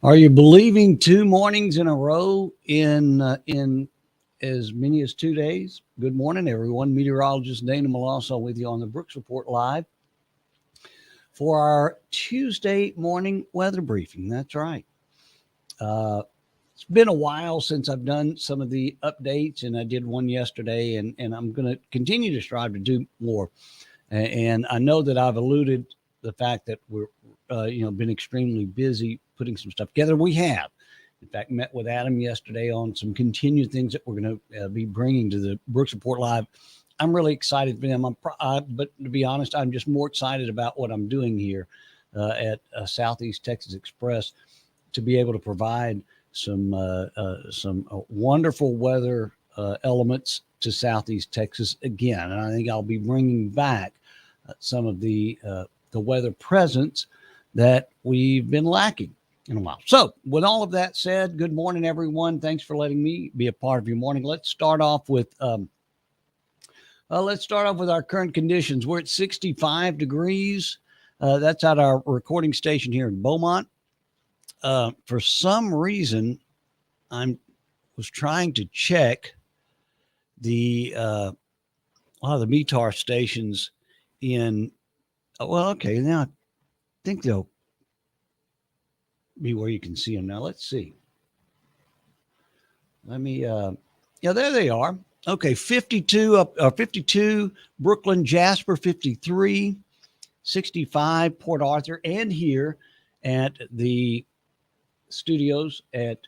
Are you believing 2 mornings in a row in as many as 2 days? Good morning, everyone. Meteorologist Dana Melancon with you on the Brooks Report Live for our Tuesday morning weather briefing. That's right. It's been a while since I've done some of the updates, and I did one yesterday, and I'm going to continue to strive to do more. And I know that I've alluded the fact that we're, been extremely busy putting some stuff together. We have, in fact, met with Adam yesterday on some continued things that we're going to be bringing to the Brooks Report Live. I'm really excited for them. But to be honest, I'm just more excited about what I'm doing here at Southeast Texas Express to be able to provide some wonderful weather elements to Southeast Texas again. And I think I'll be bringing back some of the weather presence that we've been lacking in a while. So with all of that said, good morning, everyone. Thanks for letting me be a part of your morning. Let's start off with our current conditions. We're at 65 degrees. That's at our recording station here in Beaumont. For some reason, was trying to check the the METAR stations in. Well, okay, now I think they'll be where you can see them now. Let's see. Let me. There they are. Okay, 52 Brooklyn, Jasper 53, 65 Port Arthur, and here at the studios at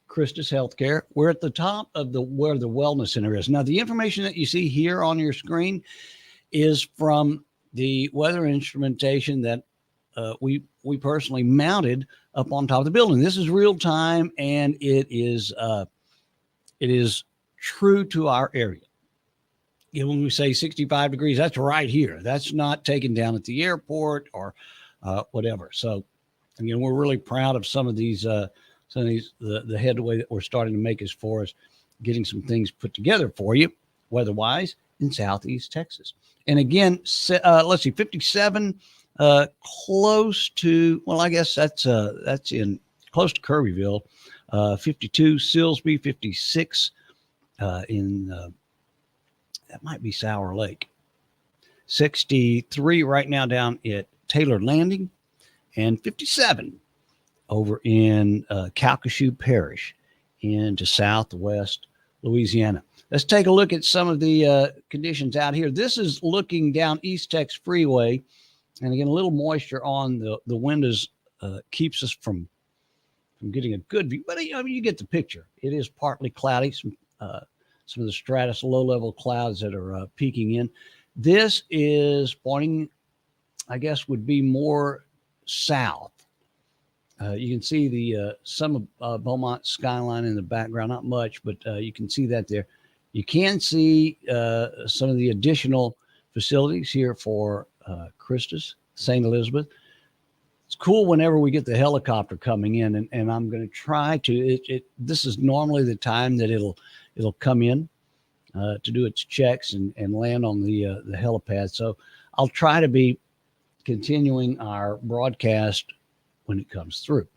Christus Healthcare. We're at the top of where the Wellness Center is. Now, the information that you see here on your screen is from the weather instrumentation that we personally mounted up on top of the building. This is real time, and it is true to our area. When we say 65 degrees, that's right here. That's not taken down at the airport or whatever. So, again, we're really proud of some of these the headway that we're starting to make as far as getting some things put together for you, weather-wise, in Southeast Texas. And again, let's see, 57, close to, well, I guess that's in close to Kirbyville, 52 Silsbee, 56 in that might be Sour Lake, 63 right now down at Taylor Landing, and 57 over in Calcasieu Parish into southwest Louisiana. Let's take a look at some of the conditions out here. This is looking down East Tex Freeway. And again, a little moisture on the windows keeps us from getting a good view. But you get the picture. It is partly cloudy. Some of the stratus low-level clouds that are peeking in. This is pointing, I guess, would be more south. You can see the some of Beaumont skyline in the background. Not much, but you can see that there. You can see some of the additional facilities here for Christus, St. Elizabeth. It's cool whenever we get the helicopter coming in, and I'm going to try to. This is normally the time that it'll come in to do its checks and land on the helipad. So I'll try to be continuing our broadcast when it comes through.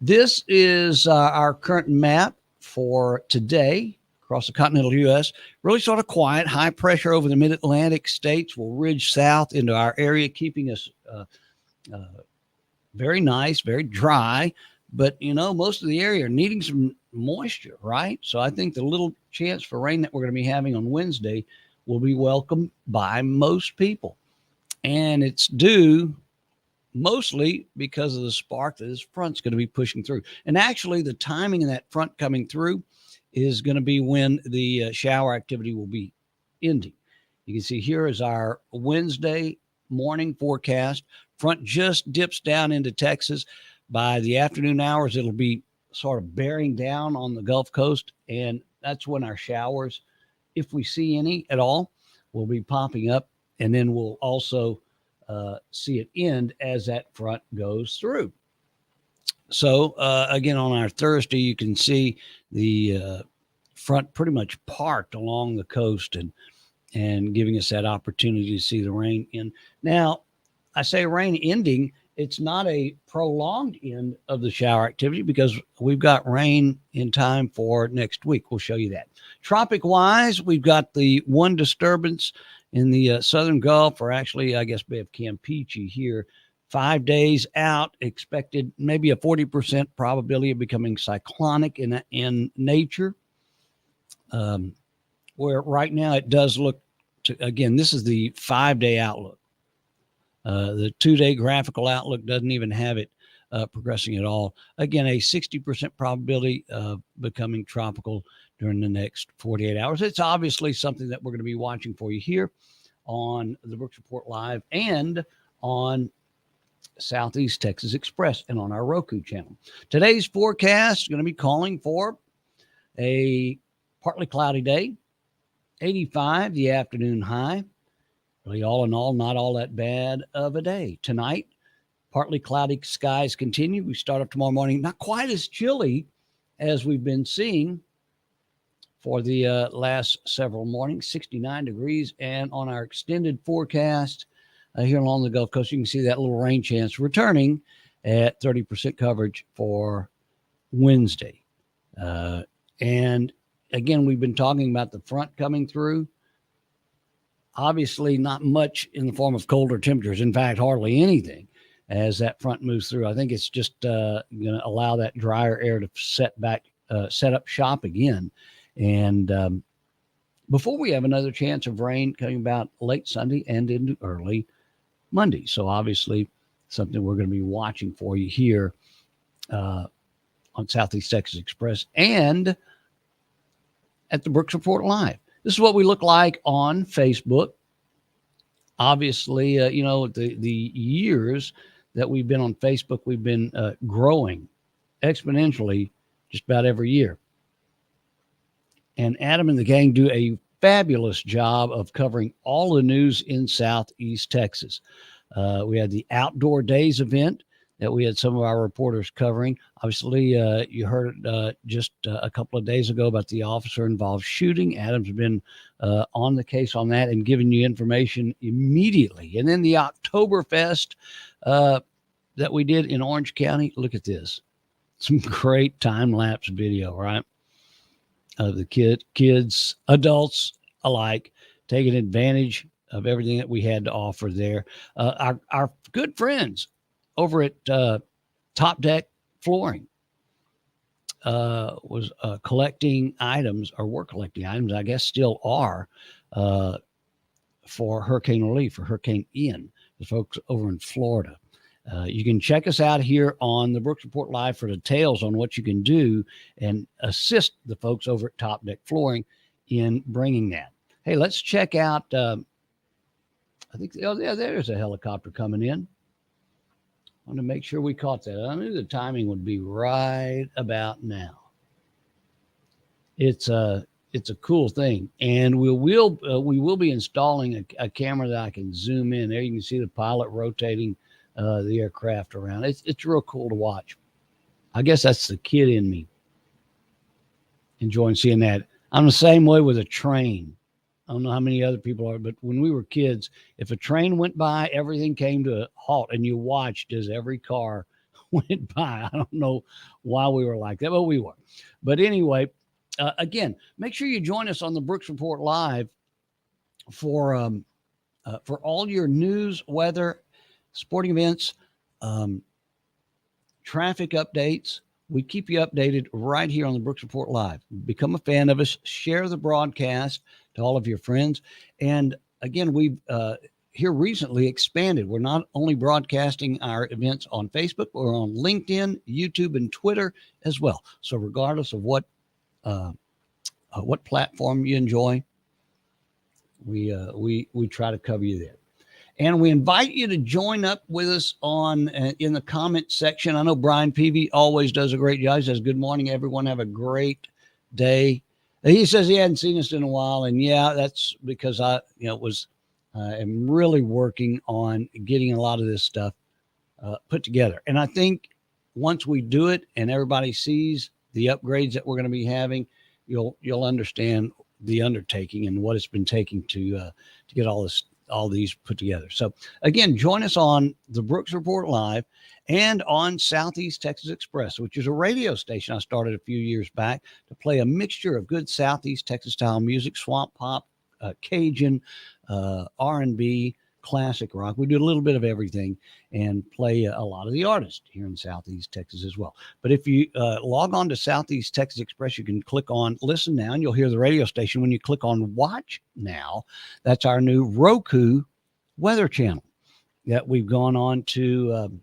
This is our current map for today across the continental U.S. Really sort of quiet. High pressure over the mid-Atlantic states will ridge south into our area, keeping us very nice, very dry. But, most of the area are needing some moisture, right? So I think the little chance for rain that we're going to be having on Wednesday will be welcomed by most people. And it's due mostly because of the spark that this front's going to be pushing through. And actually, the timing of that front coming through is going to be when the shower activity will be ending. You can see here is our Wednesday morning forecast. Front just dips down into Texas. By the afternoon hours, it'll be sort of bearing down on the Gulf Coast, and that's when our showers, if we see any at all, will be popping up, and then we'll also see it end as that front goes through. So again, on our Thursday, you can see the front pretty much parked along the coast and giving us that opportunity to see the rain in. Now, I say rain ending, it's not a prolonged end of the shower activity because we've got rain in time for next week. We'll show you that. Tropic wise, we've got the one disturbance in the southern Gulf, or actually, I guess, Bay of Campeche here. 5 days out, expected maybe a 40% probability of becoming cyclonic in nature. Where right now it does look to, again, this is the 5-day outlook. The 2-day graphical outlook doesn't even have it progressing at all. Again, a 60% probability of becoming tropical during the next 48 hours. It's obviously something that we're going to be watching for you here on the Brooks Report Live and on Southeast Texas Express and on our Roku channel. Today's forecast is going to be calling for a partly cloudy day, 85 the afternoon high. Really, all in all, not all that bad of a day. Tonight, partly cloudy skies continue. We start up tomorrow morning, not quite as chilly as we've been seeing for the last several mornings, 69 degrees. And on our extended forecast here along the Gulf Coast, you can see that little rain chance returning at 30% coverage for Wednesday. And again, we've been talking about the front coming through. Obviously, not much in the form of colder temperatures. In fact, hardly anything as that front moves through. I think it's just going to allow that drier air to set up shop again. And before we have another chance of rain coming about late Sunday and into early Monday. So obviously, something we're going to be watching for you here on Southeast Texas Express and at the Brooks Report Live. This is what we look like on Facebook. Obviously, the years that we've been on Facebook, we've been growing exponentially just about every year. And Adam and the gang do a fabulous job of covering all the news in Southeast Texas. We had the Outdoor Days event that we had some of our reporters covering. Obviously, you heard just a couple of days ago about the officer-involved shooting. Adam's been on the case on that and giving you information immediately. And then the Oktoberfest that we did in Orange County. Look at this. Some great time-lapse video, right? Of the kids, adults alike, taking advantage of everything that we had to offer there. Our good friends over at Top Deck Flooring was collecting items, or were collecting items, I guess still are, for hurricane relief, for Hurricane Ian, the folks over in Florida. You can check us out here on the Brooks Report Live for details on what you can do and assist the folks over at Top Deck Flooring in bringing that. Hey, let's check out, I think, there's a helicopter coming in. I want to make sure we caught that. I knew the timing would be right about now. It's a cool thing, and we will be installing a camera that I can zoom in. There you can see the pilot rotating the aircraft around. It's real cool to watch. I guess that's the kid in me enjoying seeing that. I'm the same way with a train. I don't know how many other people are, but when we were kids, if a train went by, everything came to a halt, and you watched as every car went by. I don't know why we were like that, but we were. But anyway, again, make sure you join us on the Brooks Report Live for all your news, weather, sporting events, traffic updates. We keep you updated right here on the Brooks Report Live. Become a fan of us. Share the broadcast to all of your friends. And again, we've here recently expanded. We're not only broadcasting our events on Facebook, but we're on LinkedIn, YouTube, and Twitter as well. So regardless of what platform you enjoy, we try to cover you there. And we invite you to join up with us on in the comment section. I know Brian Peavy always does a great job. He says, "Good morning, everyone. Have a great day." He says he hadn't seen us in a while, and yeah, that's because I am really working on getting a lot of this stuff put together. And I think once we do it and everybody sees the upgrades that we're going to be having, you'll understand the undertaking and what it's been taking to get all all these put together. So again, join us on the Brooks Report Live and on Southeast Texas Express, which is a radio station I started a few years back to play a mixture of good Southeast Texas style music, swamp pop, Cajun, R&B, classic rock. We do a little bit of everything and play a lot of the artists here in Southeast Texas as well. But if you log on to Southeast Texas Express, you can click on Listen Now, and you'll hear the radio station. When you click on Watch Now, that's our new Roku weather channel that we've gone on to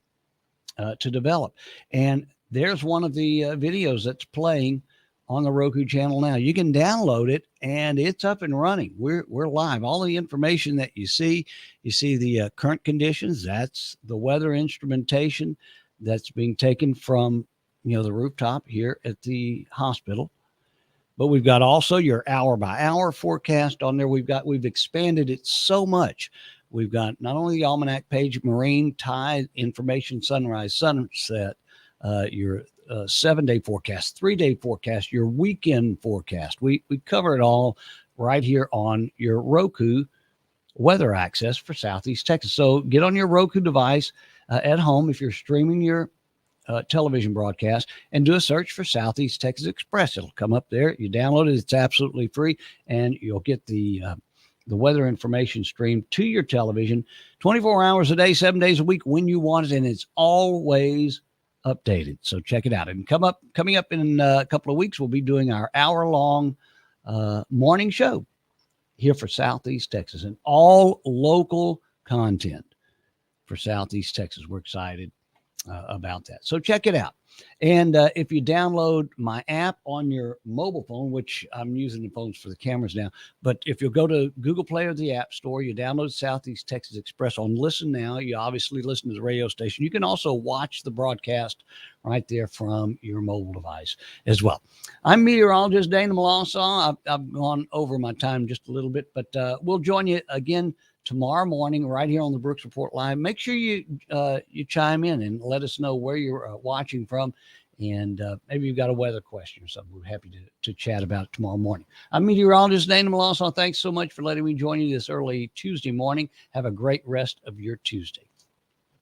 develop. And there's one of the videos that's playing on the Roku channel now. You can download it, and it's up and running. We're live. All the information that you see the current conditions. That's the weather instrumentation that's being taken from the rooftop here at the hospital. But we've got also your hour by hour forecast on there. We've expanded it so much. We've got not only the almanac page, marine, tide information, sunrise, sunset, your 7-day forecast, 3-day forecast, your weekend forecast. We cover it all right here on your Roku weather access for Southeast Texas. So get on your Roku device at home if you're streaming your television broadcast, and do a search for Southeast Texas Express. It'll come up there. You download it. It's absolutely free, and you'll get the weather information streamed to your television 24 hours a day, 7 days a week when you want it, and it's always updated. So check it out. And coming up in a couple of weeks, we'll be doing our hour-long morning show here for Southeast Texas, and all local content for Southeast Texas. We're excited about that. So check it out. And if you download my app on your mobile phone, which I'm using the phones for the cameras now, but if you'll go to Google Play or the App Store, you download Southeast Texas Express on Listen Now. You obviously listen to the radio station. You can also watch the broadcast right there from your mobile device as well. I'm meteorologist Dana Melancon. I've gone over my time just a little bit, but we'll join you again tomorrow morning right here on the Brooks Report Live. Make sure you chime in and let us know where you're watching from, and maybe you've got a weather question or something. We're happy to chat about it tomorrow morning. I'm meteorologist Dana Melancon. Thanks so much for letting me join you this early Tuesday morning. Have a great rest of your Tuesday.